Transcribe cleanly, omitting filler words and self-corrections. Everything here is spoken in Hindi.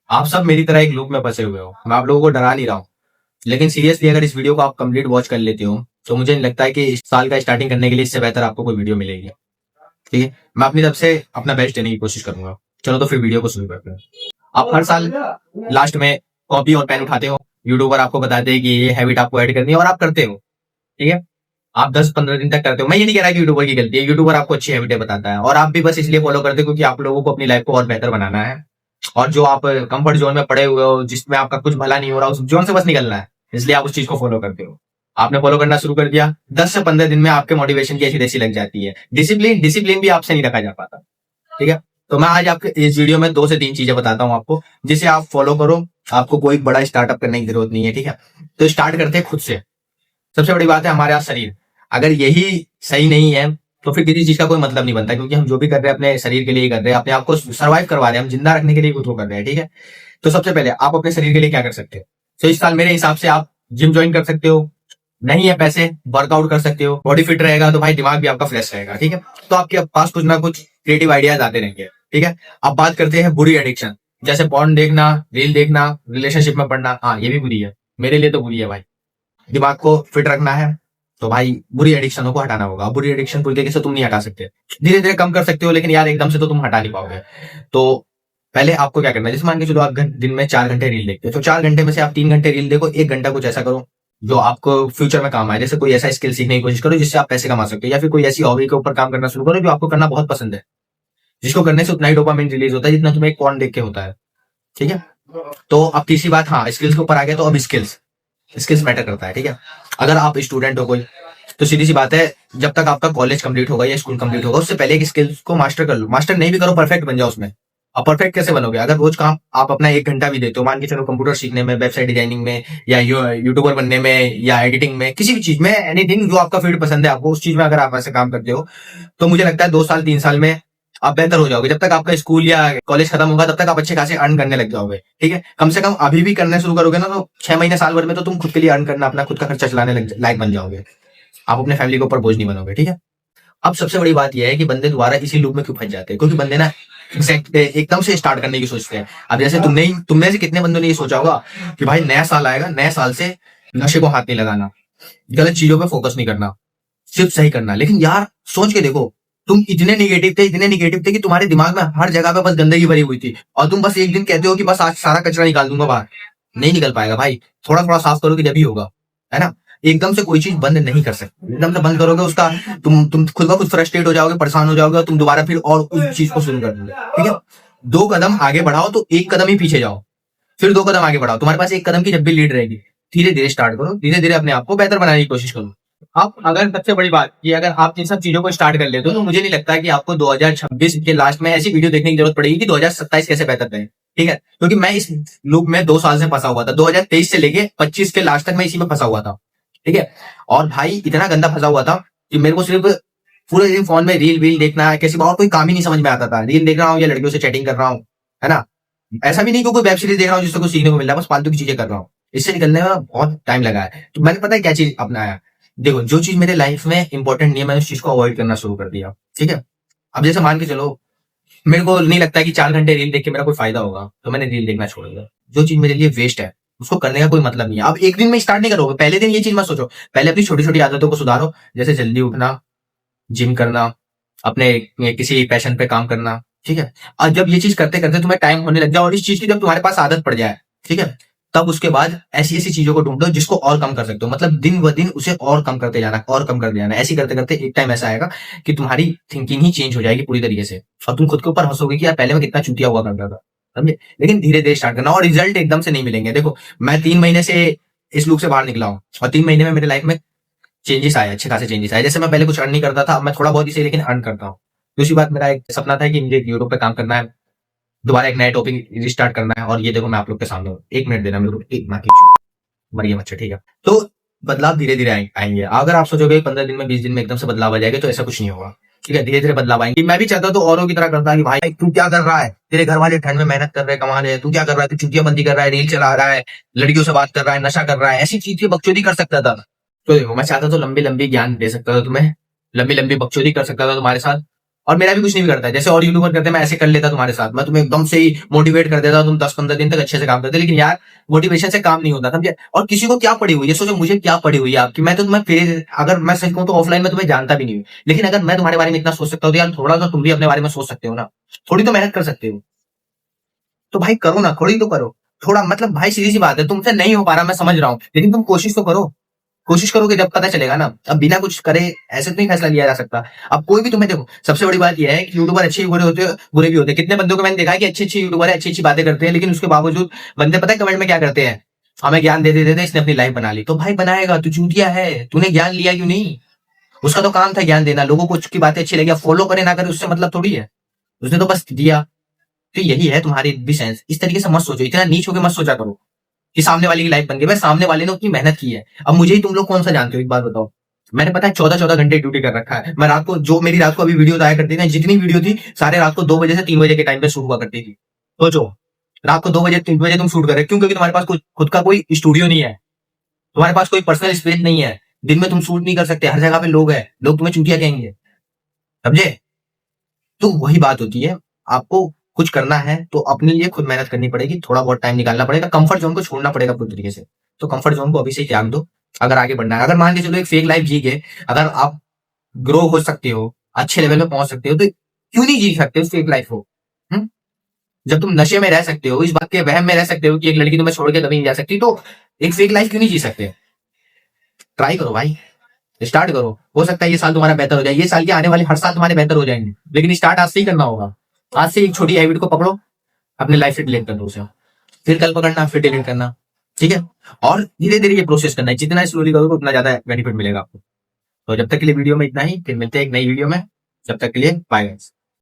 आप सब मेरी तरह एक लूप में फंसे हुए हो, मैं आप लोगों को डरा नहीं रहा हूँ। लेकिन सीरियसली अगर इस वीडियो को आप कंप्लीट वॉच कर लेते हो तो मुझे नहीं लगता है कि इस साल का स्टार्टिंग करने के लिए इससे बेहतर आपको कोई वीडियो मिलेगी। ठीक है, मैं अपनी तरफ से अपना बेस्ट देने की कोशिश करूंगा। चलो तो फिर वीडियो को शुरू करते हैं। आप हर साल लास्ट में कॉपी और पेन उठाते हो, यूट्यूबर आपको बताते हैं कि ये हैबिट आपको ऐड करनी है और आप करते हो। ठीक है, आप 10-15 दिन तक करते हो। मैं ये नहीं कह रहा कि यूट्यूबर की गलती है, यूट्यूबर आपको अच्छी हैबिटें बताता है और आप भी बस इसलिए फॉलो करते हो क्योंकि आप लोगों को अपनी लाइफ को और बेहतर बनाना है। और जो आप कंफर्ट जोन में पड़े हुए हो, जिसमें आपका कुछ भला नहीं हो रहा, उस जोन से बस निकलना है, इसलिए आप उस चीज को फॉलो करते हो। आपने फॉलो करना शुरू कर दिया, 10 से 15 दिन में आपके मोटिवेशन की ऐसी तैसी लग जाती है। डिसिप्लिन डिसिप्लिन भी आपसे नहीं रखा जा पाता। ठीक है, तो मैं आज आपके इस वीडियो में 2 से 3 चीजें बताता हूं आपको, जिसे आप फॉलो करो। आपको कोई बड़ा स्टार्टअप करने की जरूरत नहीं है। ठीक है, तो स्टार्ट करते हैं खुद से। सबसे बड़ी बात है हमारे यहाँ शरीर, अगर यही सही नहीं है तो फिर किसी चीज का कोई मतलब नहीं बनता, क्योंकि हम जो भी कर रहे हैं अपने शरीर के लिए ही कर रहे हैं, अपने आप को सर्वाइव करवा रहे हैं, हम जिंदा रखने के लिए खुद को कर रहे हैं। ठीक है, तो सबसे पहले आप अपने शरीर के लिए क्या कर सकते हो? तो इस साल मेरे हिसाब से आप जिम ज्वाइन कर सकते हो। नहीं है पैसे, वर्कआउट कर सकते हो। बॉडी फिट रहेगा तो भाई दिमाग भी आपका फ्रेश रहेगा। ठीक है, तो आपके पास कुछ ना कुछ क्रिएटिव आइडियाज आते रहेंगे। ठीक है, अब बात करते हैं बुरी एडिक्शन, जैसे पॉर्न देखना, रील देखना, रिलेशनशिप में पढ़ना। हाँ, ये भी बुरी है, मेरे लिए तो बुरी है भाई। दिमाग को फिट रखना है तो भाई बुरी एडिक्शनों को हटाना होगा। बुरी एडिक्शन पूरी तरीके से तुम नहीं हटा सकते, धीरे धीरे कम कर सकते हो, लेकिन यार एकदम से तो तुम हटा नहीं पाओगे। तो पहले आपको क्या करना है, जैसे मान के चलो आप दिन में 4 घंटे रील देखते हो, तो 4 घंटे में से आप 3 घंटे रील देखो, 1 घंटा कुछ ऐसा करो जो आपको फ्यूचर में काम आए। जैसे कोई ऐसा स्किल सीखने की कोशिश करो जिससे आप पैसे कमा सकते हो, या फिर कोई ऐसी हॉबी के ऊपर काम करना शुरू करो जो आपको करना बहुत पसंद है, जिसको करने से उतना ही डोपामिन रिलीज होता है जितना तुम्हें एक पॉर्न देख के होता है। ठीक है, तो अब तीसरी बात, हाँ स्किल्स के ऊपर आ गया, तो अब स्किल्स स्किल्स मैटर करता है। ठीक है, अगर आप स्टूडेंट हो कोई, तो सीधी सी बात है, जब तक आपका कॉलेज कंप्लीट होगा या स्कूल कंप्लीट होगा उससे पहले एक स्किल्स को मास्टर कर लो। मास्टर नहीं भी करो, परफेक्ट बन जाओ उसमें। अब परफेक्ट कैसे बनोगे? अगर रोज काम आप अपना 1 घंटा भी देते हो, मान के चलो कंप्यूटर सीखने में, वेबसाइट डिजाइनिंग में, या यूट्यूबर बनने में, या एडिटिंग में, किसी भी चीज में, एनीथिंग जो आपका फील्ड पसंद है आपको, उस चीज में अगर आप ऐसे काम करते हो तो मुझे लगता है 2 साल 3 साल में आप बेहतर हो जाओगे। जब तक आपका स्कूल या कॉलेज खत्म होगा तब तक आप अच्छे खासे अर्न करने लग जाओगे। ठीक है, कम से कम अभी भी करने शुरू करोगे ना तो 6 महीने साल भर में तो तुम खुद के लिए अर्न करना, अपना खुद का खर्चा चलाने लायक बन जाओगे। आप अपने फैमिली के ऊपर बोझ नहीं बनोगे। ठीक है, अब सबसे बड़ी बात यह है कि बंदे दोबारा इसी लूप में क्यों फंस जाते हैं, क्योंकि बंदे ना एकदम से स्टार्ट करने की सोचते हैं। अब जैसे तुमने से कितने बंदों ने ये सोचा होगा कि भाई नया साल आएगा, नए साल से नशे को हाथ नहीं लगाना, गलत चीजों पे फोकस नहीं करना, सिर्फ सही करना। लेकिन यार सोच के देखो, तुम इतने निगेटिव थे कि तुम्हारे दिमाग में हर जगह पे बस गंदगी भरी हुई थी, और तुम बस एक दिन कहते हो कि बस आज सारा कचरा निकाल दूंगा बाहर। नहीं निकल पाएगा भाई, थोड़ा थोड़ा साफ करोगे जब ही होगा, है ना। एकदम से कोई चीज बंद नहीं कर सकते, एकदम से बंद करोगे उसका तुम खुद ब खुद फ्रस्ट्रेट हो जाओगे, परेशान हो जाओगे, और तुम दोबारा फिर और उस चीज को शुरू कर दोगे। ठीक है, 2 कदम आगे बढ़ाओ तो 1 कदम ही पीछे जाओ, फिर 2 कदम आगे बढ़ाओ। तुम्हारे पास 1 कदम की जब भी लीड रहेगी, धीरे धीरे स्टार्ट करो, धीरे धीरे अपने आप को बेहतर बनाने की कोशिश करो। अब अगर सबसे बड़ी बात कि अगर आप इन सब चीजों को स्टार्ट कर लेते हो तो मुझे नहीं लगता कि आपको 2026 के लास्ट में ऐसी वीडियो देखने की जरूरत पड़ेगी कि 2027 कैसे बेहतर रहे। ठीक है, क्योंकि मैं इस लूप में 2 साल से फंसा हुआ था, 2023 से लेके 25 के लास्ट तक मैं इसी में फंसा हुआ था। ठीक है, और भाई इतना गंदा फंसा हुआ था कि मेरे को सिर्फ पूरे दिन फोन में रील वील देखना है, किसी और कोई काम ही नहीं समझ में आता था। रील देख रहा हूँ या लड़कियों से चैटिंग कर रहा हूँ, है ना। ऐसा भी नहीं कि कोई वेब सीरीज देख रहा हूँ जिससे कुछ सीखने को मिल रहा है, बस फालतू की चीजें कर रहा हूँ। इससे निकलने में बहुत टाइम लगा है। तो मैंने पता है क्या चीज अपनाया, देखो जो चीज मेरे लाइफ में इंपॉर्टेंट नहीं है मैंने उस चीज को अवॉइड करना शुरू कर दिया। ठीक है, अब जैसे मान के चलो मेरे को नहीं लगता कि 4 घंटे रील देख के मेरा कोई फायदा होगा, तो मैंने रील देखना छोड़ दिया। जो चीज मेरे लिए वेस्ट है उसको करने का कोई मतलब नहीं है। अब एक दिन में स्टार्ट नहीं करोगे, पहले दिन ये चीज मत सोचो। पहले अपनी छोटी छोटी आदतों को सुधारो, जैसे जल्दी उठना, जिम करना, अपने किसी पैशन पे काम करना। ठीक है, और जब ये चीज करते करते तुम्हें टाइम होने लग जाए और इस चीज की जब तुम्हारे पास आदत पड़ जाए, ठीक है, तब उसके बाद ऐसी ऐसी चीजों को ढूंढो जिसको और कम कर सकते हो। मतलब दिन ब दिन उसे और कम करते जाना, और कम करते जाना। ऐसे करते करते एक टाइम ऐसा आएगा कि तुम्हारी थिंकिंग ही चेंज हो जाएगी पूरी तरीके से, और तुम खुद के ऊपर हंसोगे कि यार पहले मैं कितना चूतिया हुआ करता था। समझे? लेकिन धीरे धीरे स्टार्ट करना, और रिजल्ट एकदम से नहीं मिलेंगे। देखो मैं 3 महीने से इस लूप से बाहर निकला हूँ, और 3 महीने में मेरे लाइफ में चेंजेस आए, अच्छे खासे चेंजेस आए। जैसे मैं पहले कुछ अर्न नहीं करता था, अब मैं थोड़ा बहुत इसे लेकिन अर्न करता हूँ। दूसरी बात, मेरा एक सपना था कि मुझे यूट्यूब पे काम करना है, दोबारा एक नया टॉपिक रिस्टार्ट करना है। और ये देखो मैं आप लोग के सामने हूं। 1 मिनट देना मेरे को, एक माँ की मरिए मच्छर। ठीक है, तो बदलाव धीरे धीरे आएंगे। अगर आप सोचोगे 15 दिन में 20 दिन में एकदम से बदलाव आ जाएगा, तो ऐसा कुछ नहीं होगा। ठीक है, धीरे धीरे बदलाव आएंगे। मैं भी चाहता तो औरों की तरह करता कि भाई तू क्या कर रहा है, तेरे घर वाले ठंड में मेहनत कर रहे हैं, कमा रहे हैं, तू क्या कर रहा है, तू चुटियाबंदी कर रहा है, रील चला रहा है, लड़कियों से बात कर रहा है, नशा कर रहा है, ऐसी चीज की बकचोदी कर सकता था। तो देखो मैं चाहता तो लंबी लंबी ज्ञान दे सकता था तुम्हें, लंबी लंबी बकचोदी कर सकता था तुम्हारे साथ, और मेरा भी कुछ नहीं बिगड़ता है। जैसे और यूट्यूबर करते हैं, मैं ऐसे कर लेता तुम्हारे साथ, मैं तुम्हें एकदम से ही मोटिवेट कर देता, तुम 10-15 दिन तक अच्छे से काम करते। लेकिन यार मोटिवेशन से काम नहीं होता, समझे। और किसी को क्या पड़ी हुई है, सोचो मुझे क्या पड़ी हुई है आपकी। मैं तो तुम्हें फिर अगर मैं सच कहूं तो ऑफलाइन में तुम्हें जानता भी नहीं हूँ, लेकिन अगर मैं तुम्हारे बारे में इतना सोच सकता हूँ तो यार थोड़ा सा तुम भी अपने बारे में सोच सकते हो ना, थोड़ी तो मेहनत कर सकते हो। तो भाई करो ना, थोड़ी तो करो। थोड़ा मतलब भाई सीधी सी बात है, तुमसे नहीं हो पा रहा मैं समझ रहा हूँ, लेकिन तुम कोशिश तो करो। कोशिश करोगे जब पता चलेगा ना। अब बिना कुछ करे ऐसे तो नहीं फैसला लिया जा सकता। अब कोई भी तुम्हें देखो, सबसे बड़ी बात यह है कि यूट्यूबर अच्छे भी बुरे होते हैं, बुरे भी होते हैं। कितने बंदों को मैंने देखा है कि अच्छे अच्छे यूट्यूबर है, अच्छी अच्छी बातें करते हैं, लेकिन उसके बावजूद बंदे पता है कमेंट में क्या करते हैं, हमें ज्ञान देते देते इसने अपनी लाइफ बना ली। तो भाई बनाएगा, तू चूतिया है, तूने ज्ञान लिया क्यों नहीं। उसका तो काम था ज्ञान देना, लोगों को उसकी बातें अच्छी लगी, फॉलो करे ना करे उससे मतलब थोड़ी है, उसने तो बस दिया। तो यही है तुम्हारी भी सेंस। इस तरीके से मत सोचो, इतना नीच होकर मत सोचा करो कि सामने वाले की लाइफ बन गई। भाई सामने वाले ने उतनी मेहनत की है। अब मुझे ही तुम लोग कौन सा जानते हो, एक बात बताओ। मैंने पता है 14-14 घंटे ड्यूटी कर रखा है। मैं रात को, जो मेरी रात को अभी वीडियो आया करती थी, जितनी वीडियो थी सारे रात को 2 बजे से 3 बजे के टाइम पे शूट हुआ करती थी। सोचो, रात को 2 बजे 3 बजे तुम शूट कर रहे हो, क्यों? क्योंकि तुम्हारे पास खुद का कोई स्टूडियो नहीं है, तुम्हारे पास कोई पर्सनल स्पेस नहीं है। दिन में तुम शूट नहीं कर सकते, हर जगह पे लोग हैं, लोग तुम्हें चूतिया कहेंगे, समझे। तो वही बात होती है, आपको कुछ करना है तो अपने लिए खुद मेहनत करनी पड़ेगी, थोड़ा बहुत टाइम निकालना पड़ेगा, कंफर्ट जोन को छोड़ना पड़ेगा पूरी तरीके से। तो कंफर्ट जोन को अभी से ही त्याग दो, अगर आगे बढ़ना है। अगर मान के चलो एक फेक लाइफ जी के अगर आप ग्रो हो सकते हो, अच्छे लेवल पे पहुंच सकते हो, तो क्यों नहीं जी सकते उस फेक लाइफ को। हम्म? जब तुम नशे में रह सकते हो, इस बात के वहम में रह सकते हो कि एक लड़की तुम्हें छोड़ के कभी नहीं जा सकती, तो एक फेक लाइफ क्यों नहीं जी सकते। ट्राई करो भाई, स्टार्ट करो। हो सकता है ये साल तुम्हारा बेहतर हो जाए, ये साल के आने वाले हर साल तुम्हारे बेहतर हो जाएंगे, लेकिन स्टार्ट आज से ही करना होगा। आज से एक छोटी हैबिट को पकड़ो, अपने लाइफ से डिलीट कर दो उसे, फिर कल पकड़ना, फिर डिलीट करना, ठीक है। और धीरे धीरे ये प्रोसेस करना है, जितना स्लोली करोगे उतना ज्यादा बेनिफिट मिलेगा आपको। तो जब तक के लिए वीडियो में इतना ही, फिर मिलते हैं एक नई वीडियो में। जब तक के लिए बाय गाइस।